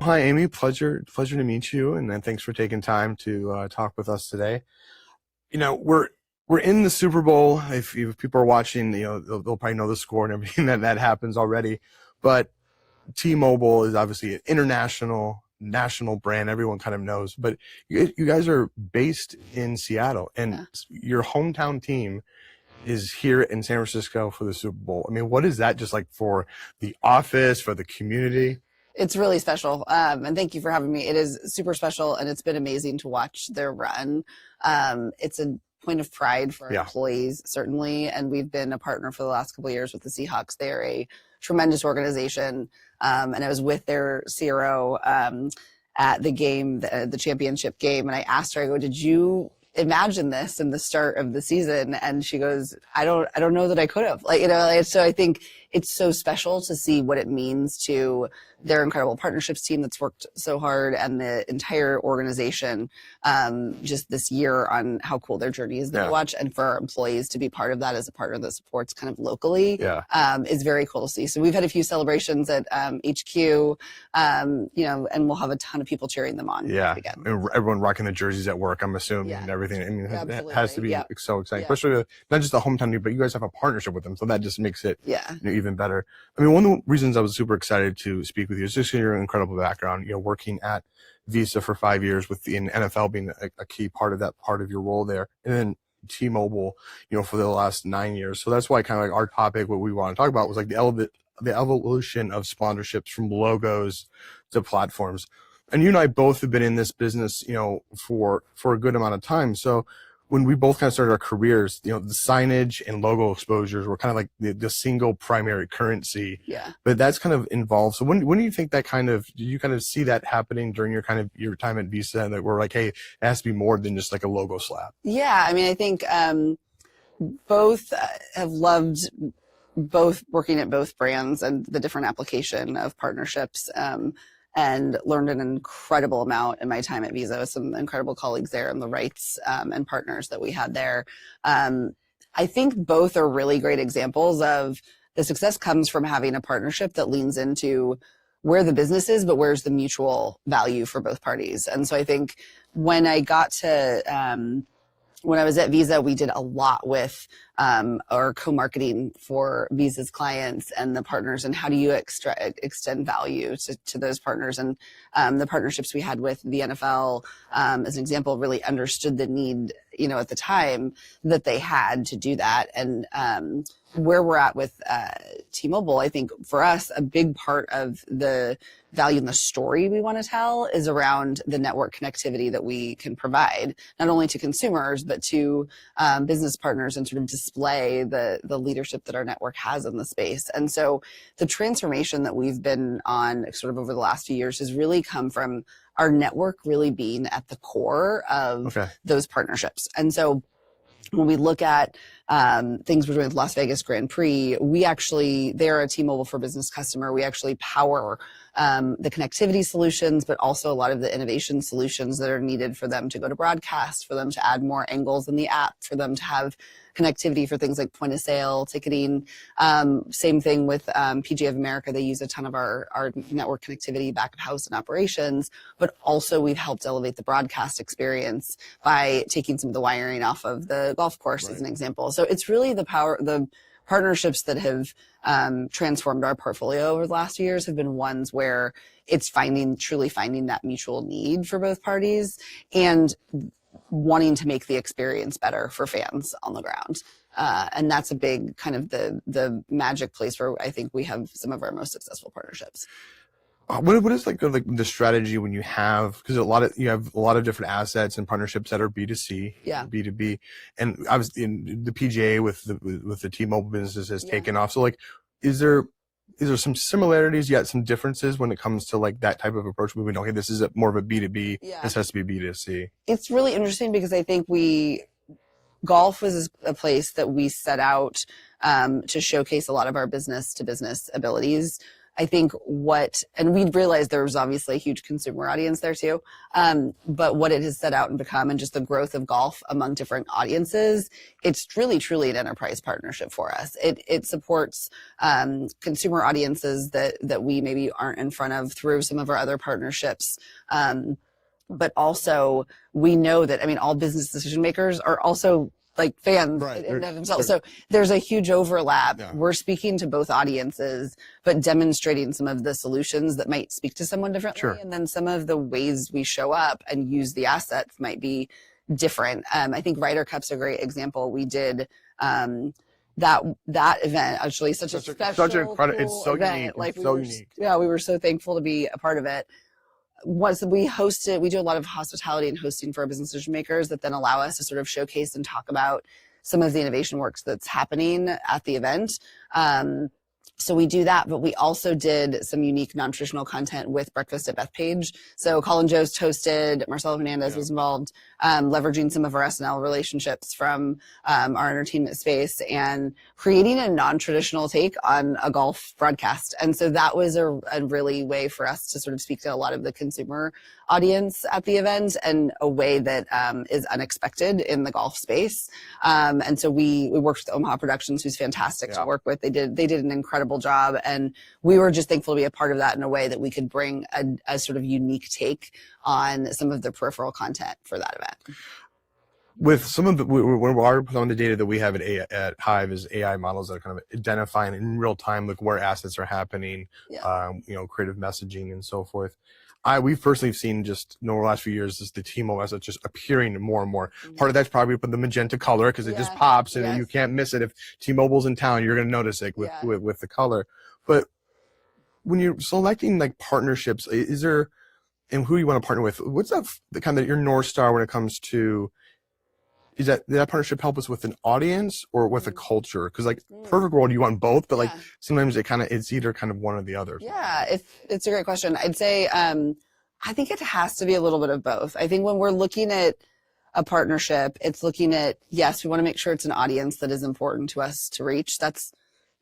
Hi, Amy. Pleasure to meet you, and then thanks for taking time to talk with us today. We're in the Super Bowl. If people are watching, they'll probably know the score and everything that happens already. But T-Mobile is obviously an national brand. Everyone kind of knows. But you guys are based in Seattle, and your hometown team is here in San Francisco for the Super Bowl. I mean, what is that just like for the office, for the community? It's really special. And thank you for having me. It is super special, and it's been amazing to watch their run. It's a point of pride for our employees, certainly. And we've been a partner for the last couple of years with the Seahawks. They are a tremendous organization. And I was with their CRO at the game, the championship game. And I asked her, I go, did you imagine this in the start of the season? And she goes, I don't know that I could have. So I think it's so special to see what it means to their incredible partnerships team that's worked so hard, and the entire organization just this year on how cool their journey has been to watch, and for our employees to be part of that as a partner that supports kind of locally is very cool to see. So we've had a few celebrations at HQ, and we'll have a ton of people cheering them on again. And everyone rocking the jerseys at work, I'm assuming, and everything. I mean, it has to be so exciting, especially not just the hometown team, but you guys have a partnership with them, so that just makes it even better. I mean, one of the reasons I was super excited to speak with you is just your incredible background, working at Visa for 5 years, with the NFL being a key part of that, part of your role there, and then T-Mobile, for the last 9 years. So that's why kind of like our topic, what we want to talk about was like the evolution of sponsorships from logos to platforms. And you and I both have been in this business, for a good amount of time. So when we both kind of started our careers, the signage and logo exposures were kind of like the single primary currency. Yeah. But that's kind of involved. So when do you think that did you kind of see that happening during your time at Visa, and that we're like, hey, it has to be more than just like a logo slap? Yeah. I mean, I think both have loved both working at both brands and the different application of partnerships. And learned an incredible amount in my time at Visa with some incredible colleagues there, and the rights and partners that we had there. I think both are really great examples of the success comes from having a partnership that leans into where the business is, but where's the mutual value for both parties. And so I think when I was at Visa, we did a lot with our co-marketing for Visa's clients and the partners, and how do you extend value to those partners. And the partnerships we had with the NFL, as an example, really understood the need, at the time that they had to do that. And where we're at with T-Mobile, I think for us, a big part of the value and the story we want to tell is around the network connectivity that we can provide, not only to consumers, but to business partners, and sort of display the leadership that our network has in the space. And so the transformation that we've been on sort of over the last few years has really come from our network really being at the core of those partnerships. And so when we look at things we're doing with Las Vegas Grand Prix, they're a T-Mobile for Business customer. We actually power the connectivity solutions, but also a lot of the innovation solutions that are needed for them to go to broadcast, for them to add more angles in the app, for them to have connectivity for things like point of sale, ticketing. Same thing with PGA of America. They use a ton of our network connectivity back of house and operations, but also we've helped elevate the broadcast experience by taking some of the wiring off of the golf course as an example. So it's really the partnerships that have transformed our portfolio over the last few years have been ones where it's truly finding that mutual need for both parties, and wanting to make the experience better for fans on the ground. And that's a big kind of the magic place where I think we have some of our most successful partnerships. What is like the strategy when you have, because you have a lot of different assets and partnerships that are B2C, B2B, and obviously the PGA with the T-Mobile business has taken off. So like, is there some similarities yet some differences when it comes to like that type of approach? Moving, okay, this is more of a B2B. This has to be B2C. It's really interesting because I think golf was a place that we set out to showcase a lot of our business to business abilities. I think and we realized there was obviously a huge consumer audience there too, but what it has set out and become, and just the growth of golf among different audiences, it's really, truly an enterprise partnership for us. It supports consumer audiences that we maybe aren't in front of through some of our other partnerships. But also we know that, I mean, all business decision makers are also like fans in themselves. So there's a huge overlap. Yeah. We're speaking to both audiences, but demonstrating some of the solutions that might speak to someone differently. Sure. And then some of the ways we show up and use the assets might be different. I think Ryder Cup's a great example. We did that event, actually such a special, it's so event. Unique. Like, unique. Yeah, we were so thankful to be a part of it. Was we do a lot of hospitality and hosting for our business decision makers that then allow us to sort of showcase and talk about some of the innovation works that's happening at the event. So we do that, but we also did some unique non-traditional content with Breakfast at Bethpage. So Colin Jost hosted, Marcelo Hernandez was involved, leveraging some of our SNL relationships from our entertainment space and creating a non-traditional take on a golf broadcast. And so that was a really way for us to sort of speak to a lot of the consumer audience at the event, and a way that is unexpected in the golf space. And so we worked with Omaha Productions, who's fantastic to work with. They did an incredible job, and we were just thankful to be a part of that in a way that we could bring a sort of unique take on some of the peripheral content for that event. With some of the data that we have at Hive is AI models that are kind of identifying in real time, like where assets are happening, creative messaging and so forth. We've personally seen just over the last few years is the T-Mobile assets just appearing more and more. Mm-hmm. Part of that's probably with the magenta color, because it just pops and you can't miss it. If T-Mobile's in town, you're going to notice it with the color. But when you're selecting like partnerships, is there, and who you want to partner with, what's the kind of your North Star when it comes to, did that partnership help us with an audience or with a culture? Because like perfect world, you want both, but like sometimes it's either kind of one or the other. Yeah, it's a great question. I'd say I think it has to be a little bit of both. I think when we're looking at a partnership, it's looking at, yes, we want to make sure it's an audience that is important to us to reach. That's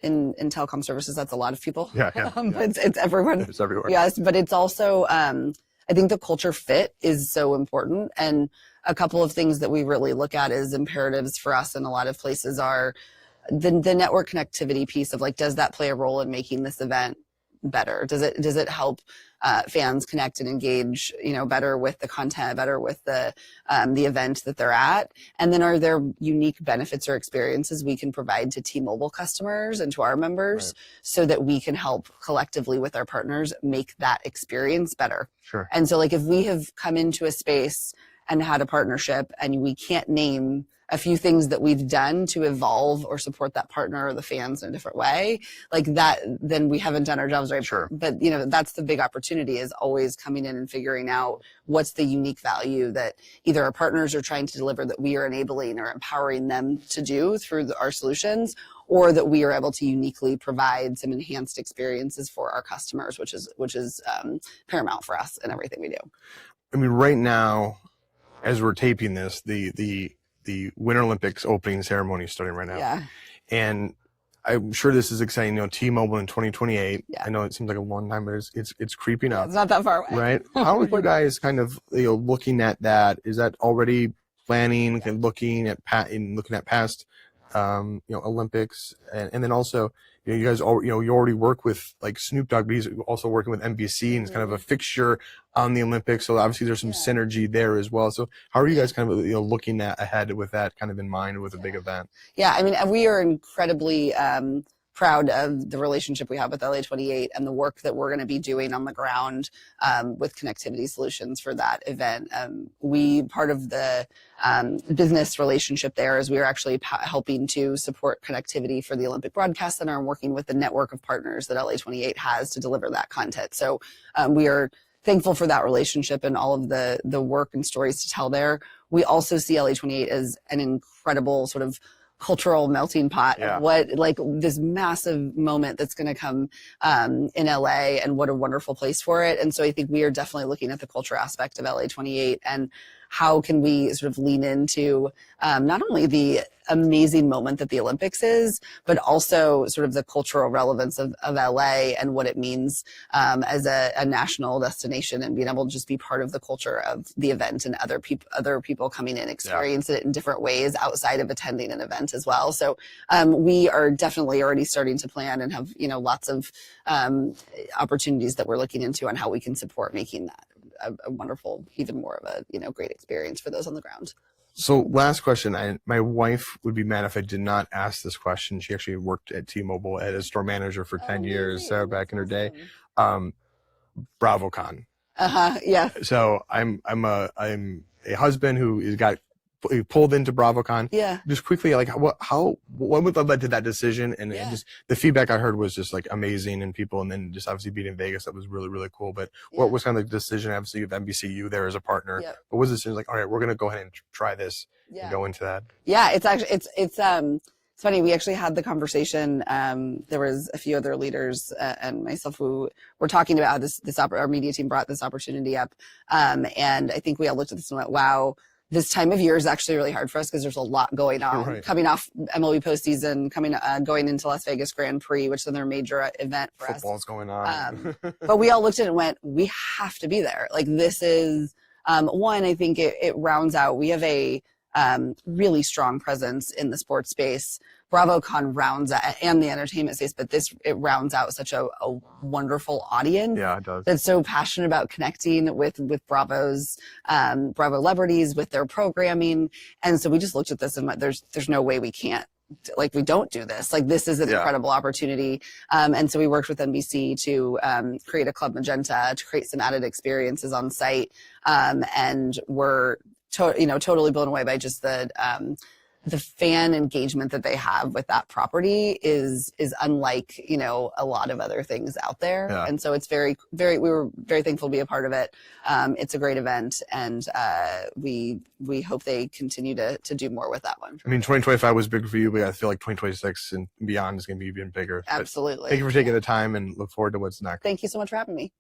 in telecom services, that's a lot of people. Yeah. It's everyone. It's everywhere. Yes, but it's also I think the culture fit is so important. And a couple of things that we really look at as imperatives for us in a lot of places are the network connectivity piece of like, does that play a role in making this event better? Does it help fans connect and engage, better with the content, better with the event that they're at? And then are there unique benefits or experiences we can provide to T-Mobile customers and to our members so that we can help collectively with our partners make that experience better? Sure. And so like if we have come into a space and had a partnership and we can't name a few things that we've done to evolve or support that partner or the fans in a different way, like that, then we haven't done our jobs right. Sure. But that's the big opportunity, is always coming in and figuring out what's the unique value that either our partners are trying to deliver that we are enabling or empowering them to do through our solutions, or that we are able to uniquely provide some enhanced experiences for our customers, which is paramount for us in everything we do. I mean, right now, as we're taping this, the Winter Olympics opening ceremony is starting right now. Yeah. And I'm sure this is exciting, T-Mobile in 2028. Yeah. I know it seems like a long time, but it's creeping up. It's not that far away. Right? How are you guys kind of looking at that? Is that already planning and looking at past Olympics, and then also you guys you already work with like Snoop Dogg, but he's also working with NBC and it's kind of a fixture on the Olympics, so obviously there's some synergy there as well. So how are you guys kind of looking ahead with that kind of in mind with a big event? Yeah, I mean, we are incredibly proud of the relationship we have with LA28 and the work that we're going to be doing on the ground with connectivity solutions for that event. Part of the business relationship there is we are actually helping to support connectivity for the Olympic Broadcast Center and working with the network of partners that LA28 has to deliver that content. So we are thankful for that relationship and all of the work and stories to tell there. We also see LA28 as an incredible sort of cultural melting pot of what, like, this massive moment that's going to come in LA, and what a wonderful place for it. And so I think we are definitely looking at the culture aspect of LA28. And how can we sort of lean into not only the amazing moment that the Olympics is, but also sort of the cultural relevance of LA and what it means as a national destination, and being able to just be part of the culture of the event, and other people coming in experience it in different ways outside of attending an event as well. So we are definitely already starting to plan and have, lots of opportunities that we're looking into on how we can support making that a wonderful, even more of a, great experience for those on the ground. So last question, my wife would be mad if I did not ask this question. She actually worked at T-Mobile as a store manager for 10 years back in her day. BravoCon. Yeah. So I'm a husband who got pulled into BravoCon. Yeah. Just quickly, like what led to that decision? And just the feedback I heard was just like amazing, and people, and then just obviously being in Vegas, that was really, really cool. But what was kind of the decision? Obviously with NBCU there as a partner, what was the decision? Like, all right, we're going to go ahead and try this and go into that. Yeah. It's actually, it's funny. We actually had the conversation. There was a few other leaders and myself who were talking about how our media team brought this opportunity up. And I think we all looked at this and went, wow, this time of year is actually really hard for us because there's a lot going on. Coming off MLB postseason, going into Las Vegas Grand Prix, which is another major event for us. Football's going on. But we all looked at it and went, we have to be there. Like, this is, one, I think it rounds out. We have a really strong presence in the sports space. BravoCon rounds out, and the entertainment space, but it rounds out such a wonderful audience. Yeah, it does. That's so passionate about connecting with Bravo's Bravo celebrities, with their programming. And so we just looked at this and went, there's no way we can't, like, we don't do this. Like, this is an incredible opportunity. And so we worked with NBC to create a Club Magenta, to create some added experiences on site. And we're totally blown away by just the fan engagement that they have with that property is unlike, a lot of other things out there. Yeah. And so it's we were very thankful to be a part of it. It's a great event, and we hope they continue to do more with that one. 2025 was big for you, but I feel like 2026 and beyond is going to be even bigger. Absolutely. But thank you for taking the time, and look forward to what's next. Thank you so much for having me.